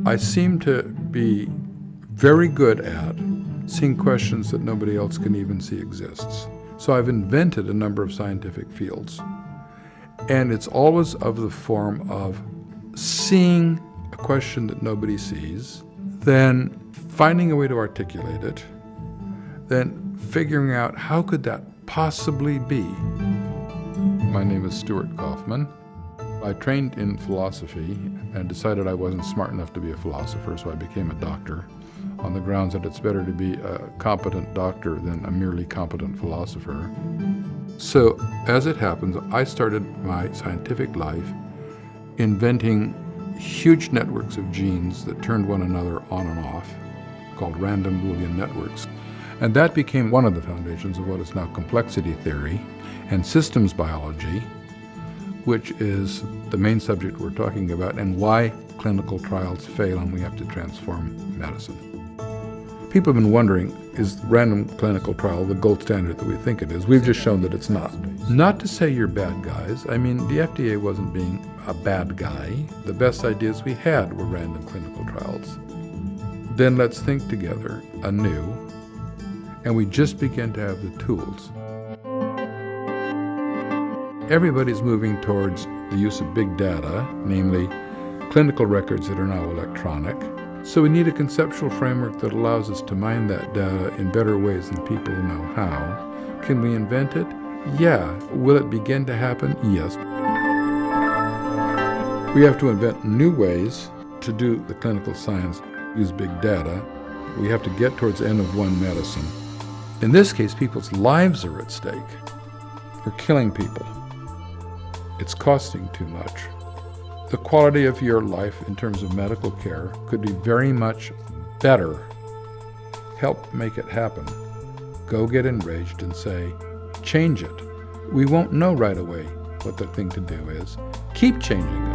I seem to be very good at seeing questions that nobody else can even see exists. So I've invented a number of scientific fields. And it's always of the form of seeing a question that nobody sees, then finding a way to articulate it, then figuring out how could that possibly be. My name is Stuart Kauffman. I trained in philosophy and decided I wasn't smart enough to be a philosopher, so I became a doctor on the grounds that it's better to be a competent doctor than a merely competent philosopher. So, as it happens, I started my scientific life inventing huge networks of genes that turned one another on and off, called random Boolean networks. And that became one of the foundations of what is now complexity theory and systems biology, which is the main subject we're talking about, and why clinical trials fail and we have to transform medicine. People have been wondering, is random clinical trial the gold standard that we think it is? We've just shown that it's not. Not to say you're bad guys. I mean, the FDA wasn't being a bad guy. The best ideas we had were random clinical trials. Then let's think together anew, and we just begin to have the tools. Everybody's moving towards the use of big data, namely clinical records that are now electronic. So we need a conceptual framework that allows us to mine that data in better ways than people know how. Can we invent it? Yeah. Will it begin to happen? Yes. We have to invent new ways to do the clinical science, use big data. We have to get towards N of 1 medicine. In this case, people's lives are at stake. We're killing people. It's costing too much. The quality of your life in terms of medical care could be very much better. Help make it happen. Go get enraged and say, change it. We won't know right away what the thing to do is. Keep changing it.